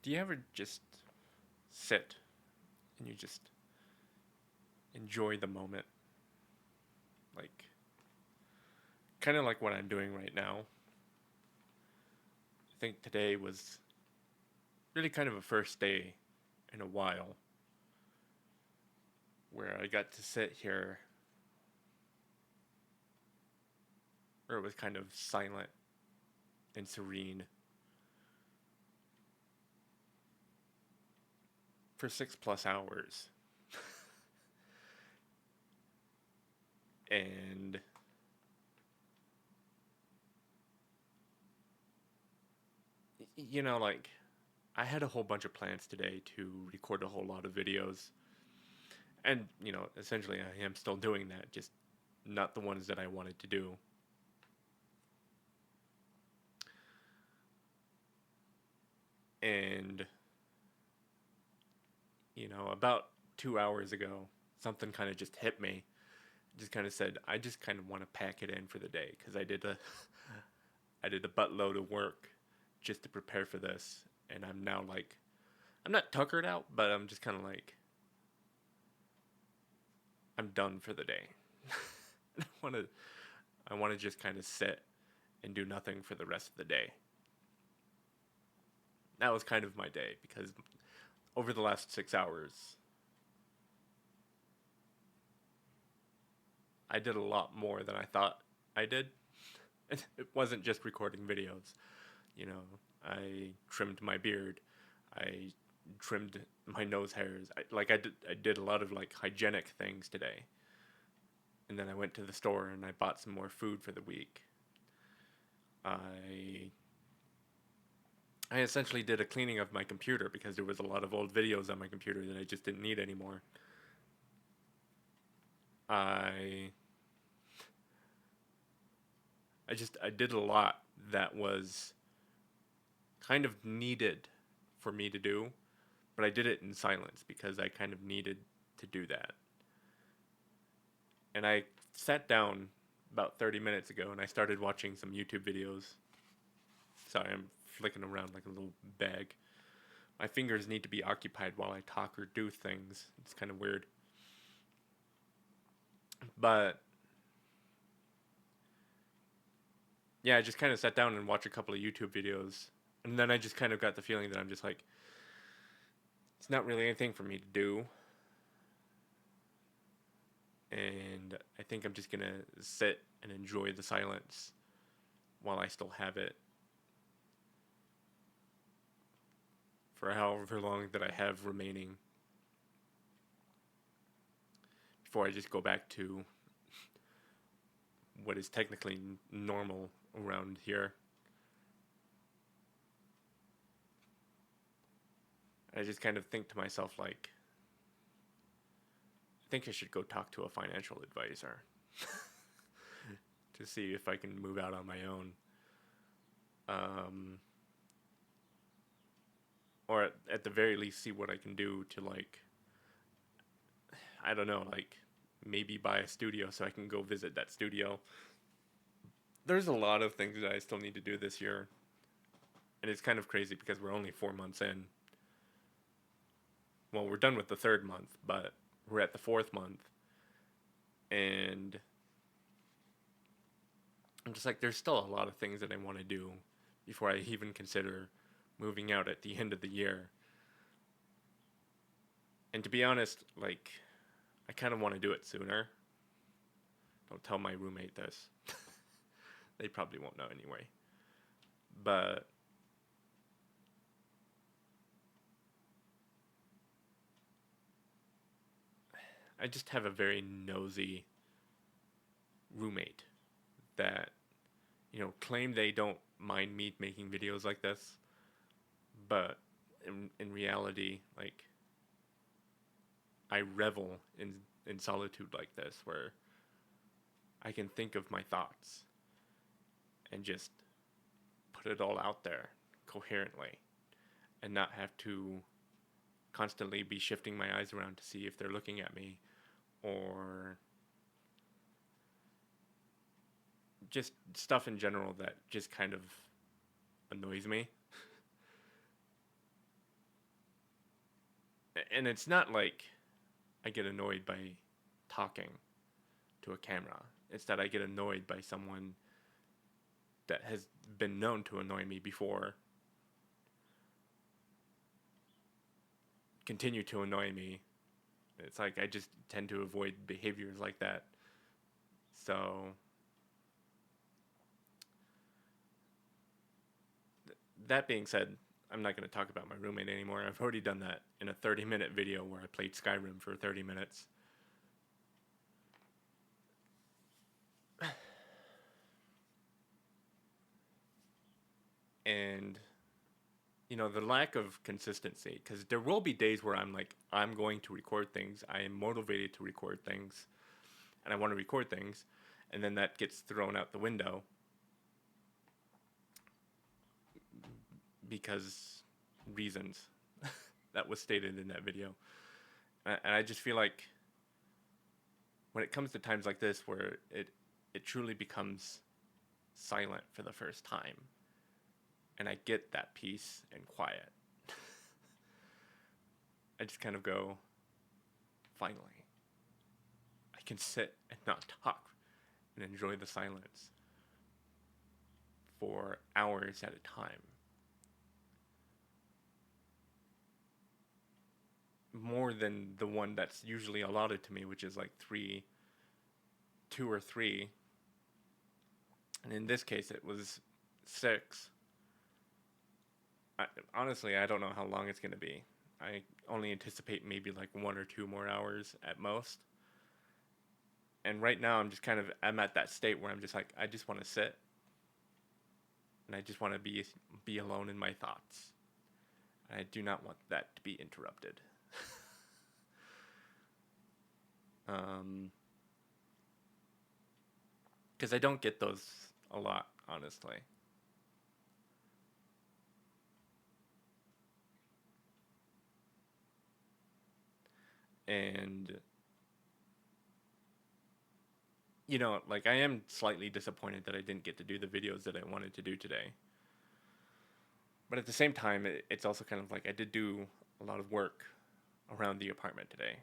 Do you ever just sit and you just enjoy the moment? Like, kind of like what I'm doing right now. I think today was really kind of a first day in a while where I got to sit here where it was kind of silent and serene for 6 plus hours. And, like, I had a whole bunch of plans today to record a whole lot of videos. And, essentially I am still doing that, just not the ones that I wanted to do. And, about 2 hours ago, something kind of just hit me. Just kind of said, I just kind of want to pack it in for the day because I did a buttload of work just to prepare for this, and I'm now like, I'm not tuckered out, but I'm just kind of like, I'm done for the day. I want to I want to just kind of sit and do nothing for the rest of the day. That was kind of my day because over the last 6 hours, I did a lot more than I thought I did. It wasn't just recording videos. You know, I trimmed my beard. I trimmed my nose hairs. I did a lot of like hygienic things today. And then I went to the store and I bought some more food for the week. I I essentially did a cleaning of my computer because there was a lot of old videos on my computer that I just didn't need anymore. I I did a lot that was kind of needed for me to do, but I did it in silence because I kind of needed to do that. And I sat down about 30 minutes ago and I started watching some YouTube videos. Sorry, I'm flicking around like a little bag. My fingers need to be occupied while I talk or do things. It's kind of weird. But yeah, I just kind of sat down and watched a couple of YouTube videos. And then I just kind of got the feeling that I'm just like, it's not really anything for me to do. And I think I'm just going to sit and enjoy the silence while I still have it for however long that I have remaining before I just go back to what is technically normal around here. I just kind of think to myself, like, I think I should go talk to a financial advisor to see if I can move out on my own. Um, or at the very least, see what I can do to, like, I don't know, like, maybe buy a studio so I can go visit that studio. There's a lot of things that I still need to do this year. And it's kind of crazy because we're only 4 months in. Well, we're done with the third month, but we're at the fourth month. And I'm just like, there's still a lot of things that I want to do before I even consider moving out at the end of the year. And to be honest, like, I kind of want to do it sooner. Don't tell my roommate this. They probably won't know anyway. But I just have a very nosy roommate that, claim they don't mind me making videos like this. But in reality, like, I revel in solitude like this, where I can think of my thoughts and just put it all out there coherently and not have to constantly be shifting my eyes around to see if they're looking at me or just stuff in general that just kind of annoys me. And it's not like I get annoyed by talking to a camera. It's that I get annoyed by someone that has been known to annoy me before, continue to annoy me. It's like I just tend to avoid behaviors like that. So that being said, I'm not going to talk about my roommate anymore. I've already done that in a 30-minute video where I played Skyrim for 30 minutes. And the lack of consistency, because there will be days where I'm like, I'm going to record things, I am motivated to record things, and I want to record things, and then that gets thrown out the window because reasons that was stated in that video. And I just feel like when it comes to times like this where it truly becomes silent for the first time, and I get that peace and quiet, I just kind of go, finally, I can sit and not talk and enjoy the silence for hours at a time. More than the one that's usually allotted to me, which is like 2 or 3. And in this case, it was 6. Honestly, I don't know how long it's going to be. I only anticipate maybe like 1 or 2 more hours at most. And right now, I'm at that state where I'm just like, I just want to sit. And I just want to be alone in my thoughts. And I do not want that to be interrupted. Because I don't get those a lot, honestly. And like, I am slightly disappointed that I didn't get to do the videos that I wanted to do today. But at the same time, it's also kind of like I did do a lot of work around the apartment today.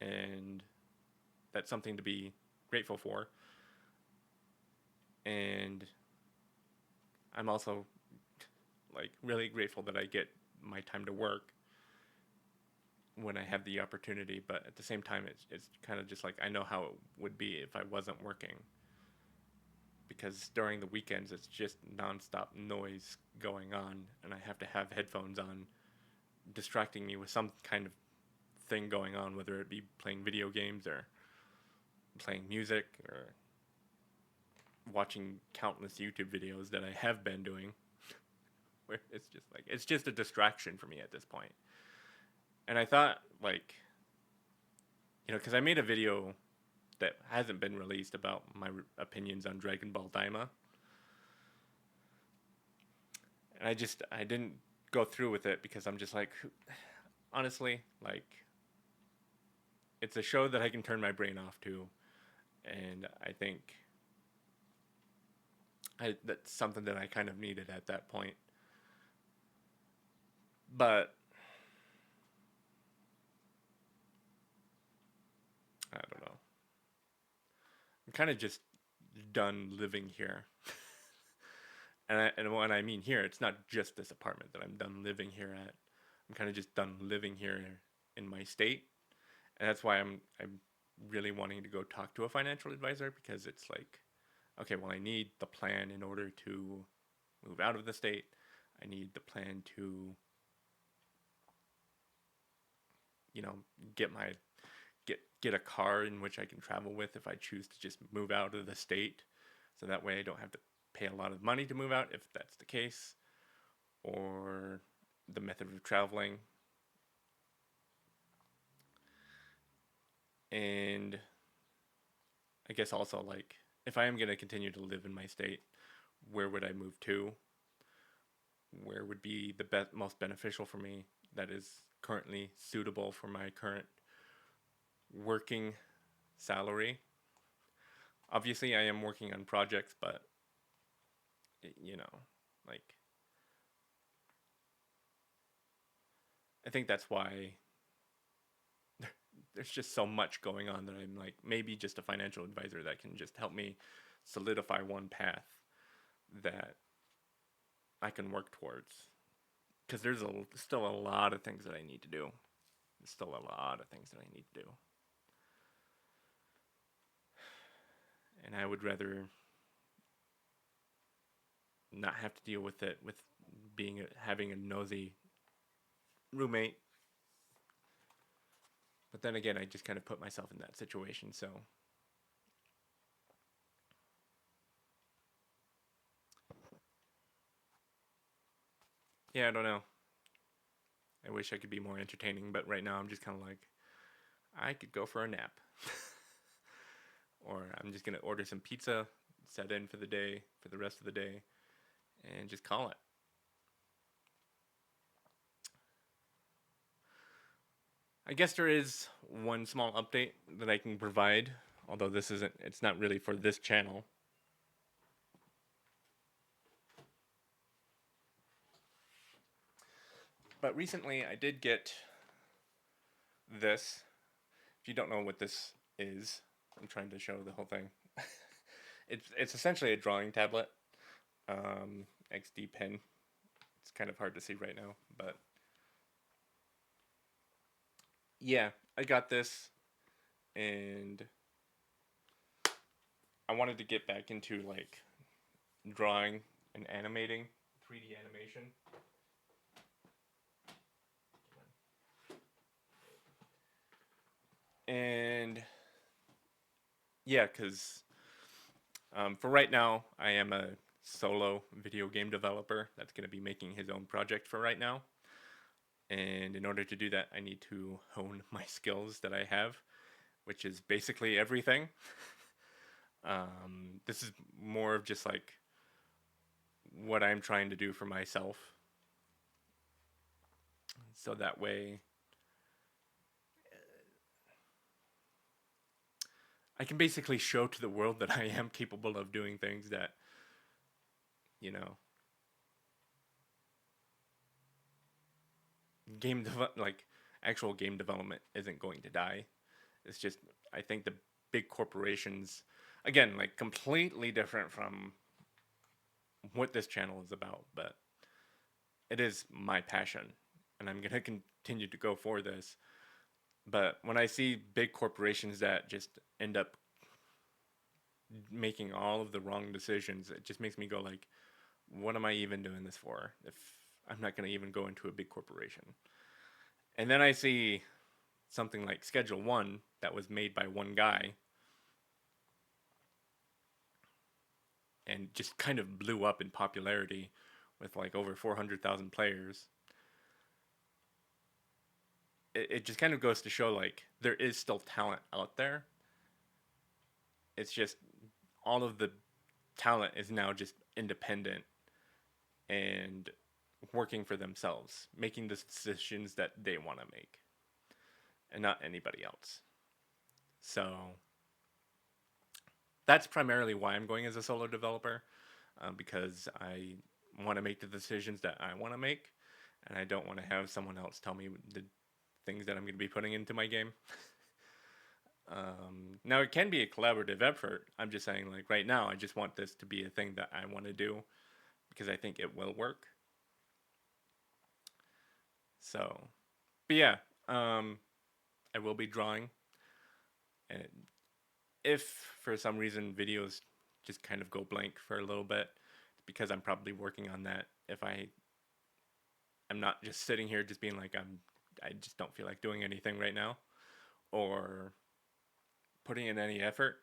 And that's something to be grateful for. And I'm also like really grateful that I get my time to work when I have the opportunity, but at the same time, it's kind of just like I know how it would be if I wasn't working, because during the weekends it's just nonstop noise going on, and I have to have headphones on, distracting me with some kind of thing going on, whether it be playing video games or playing music or watching countless YouTube videos that I have been doing, where it's just a distraction for me at this point. And I thought, like, because I made a video that hasn't been released about my opinions on Dragon Ball Daima. And I didn't go through with it because I'm just like, honestly, like, it's a show that I can turn my brain off to. And I think that's something that I kind of needed at that point. But I don't know. I'm kind of just done living here. And when I mean here, it's not just this apartment that I'm done living here at. I'm kind of just done living here in my state. And that's why I'm really wanting to go talk to a financial advisor, because it's like, okay, well, I need the plan in order to move out of the state. I need the plan to, get a car in which I can travel with if I choose to just move out of the state. So that way I don't have to pay a lot of money to move out, if that's the case, or the method of traveling. And I guess also, like, if I am going to continue to live in my state, where would I move to? Where would be the most beneficial for me, that is currently suitable for my current working salary? Obviously, I am working on projects, but, like, I think that's why there's just so much going on that I'm like, maybe just a financial advisor that can just help me solidify one path that I can work towards. Because still a lot of things that I need to do. There's still a lot of things that I need to do. And I would rather not have to deal with it with having a nosy roommate. But then again, I just kind of put myself in that situation, so yeah, I don't know. I wish I could be more entertaining, but right now I'm just kind of like, I could go for a nap. Or I'm just going to order some pizza, set in for the day, for the rest of the day, and just call it. I guess there is one small update that I can provide, although it's not really for this channel. But recently I did get this. If you don't know what this is, I'm trying to show the whole thing. It's essentially a drawing tablet, XD pen. It's kind of hard to see right now, but yeah, I got this, and I wanted to get back into like drawing and animating, 3D animation. And yeah, because for right now, I am a solo video game developer that's going to be making his own project for right now. And in order to do that, I need to hone my skills that I have, which is basically everything. This is more of just like what I'm trying to do for myself. So that way I can basically show to the world that I am capable of doing things that, you know, like actual game development isn't going to die. It's just I think the big corporations, again, like completely different from what this channel is about, but it is my passion, and I'm gonna continue to go for this. But when I see big corporations that just end up making all of the wrong decisions, it just makes me go like, what am I even doing this for if I'm not going to even go into a big corporation? And then I see something like Schedule 1 that was made by one guy and just kind of blew up in popularity with like over 400,000 players. It just kind of goes to show like there is still talent out there. It's just all of the talent is now just independent and working for themselves, making the decisions that they want to make and not anybody else. So that's primarily why I'm going as a solo developer, because I want to make the decisions that I want to make, and I don't want to have someone else tell me the things that I'm going to be putting into my game. Now it can be a collaborative effort. I'm just saying, like right now, I just want this to be a thing that I want to do because I think it will work. So, but yeah, I will be drawing, and if for some reason videos just kind of go blank for a little bit, it's because I'm probably working on that. If I'm not just sitting here just being like I just don't feel like doing anything right now, or putting in any effort,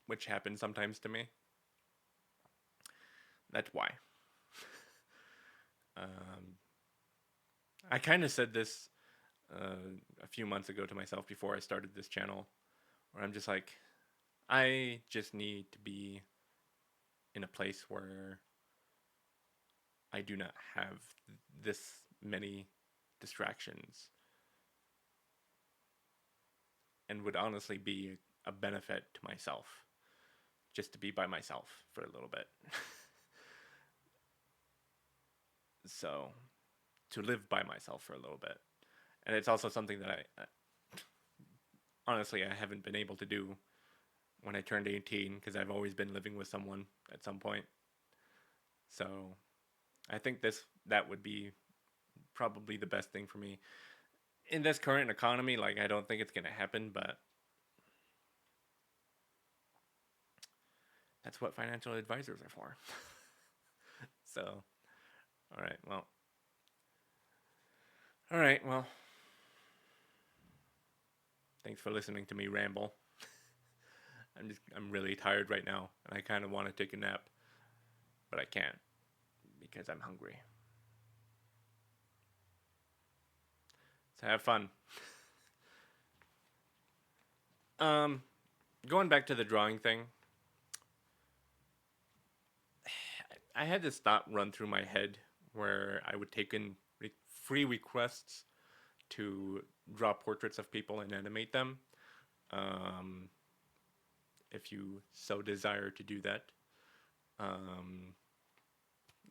which happens sometimes to me. That's why. Um, I kind of said this a few months ago to myself before I started this channel, where I'm just like, I just need to be in a place where I do not have this many distractions, and would honestly be a benefit to myself just to be by myself for a little bit. So, to live by myself for a little bit. And it's also something that honestly I haven't been able to do when I turned 18 because I've always been living with someone at some point. So I think that would be probably the best thing for me in this current economy. Like I don't think it's gonna happen, but that's what financial advisors are for. So, all right, well, thanks for listening to me ramble. I'm really tired right now, and I kind of want to take a nap, but I can't because I'm hungry. So have fun. Um, Going back to the drawing thing, I had this thought run through my head where I would take in free requests to draw portraits of people and animate them. Um, if you so desire to do that, um,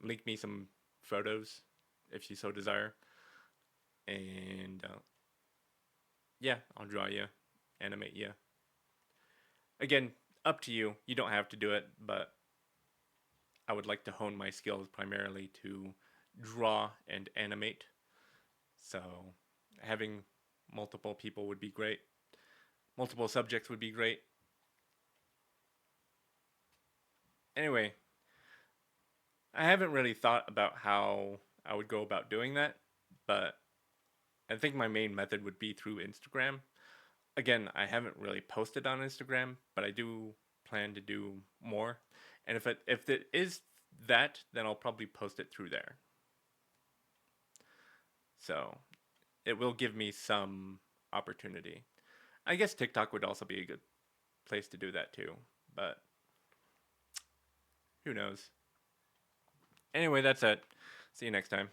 link me some photos if you so desire, and yeah, I'll draw you, animate you. Again, up to you. You don't have to do it, but I would like to hone my skills primarily to draw and animate. So having multiple people would be great. Multiple subjects would be great. Anyway, I haven't really thought about how I would go about doing that, but I think my main method would be through Instagram. Again, I haven't really posted on Instagram, but I do plan to do more. And if it is that, then I'll probably post it through there. So it will give me some opportunity. I guess TikTok would also be a good place to do that too, but who knows? Anyway, that's it. See you next time.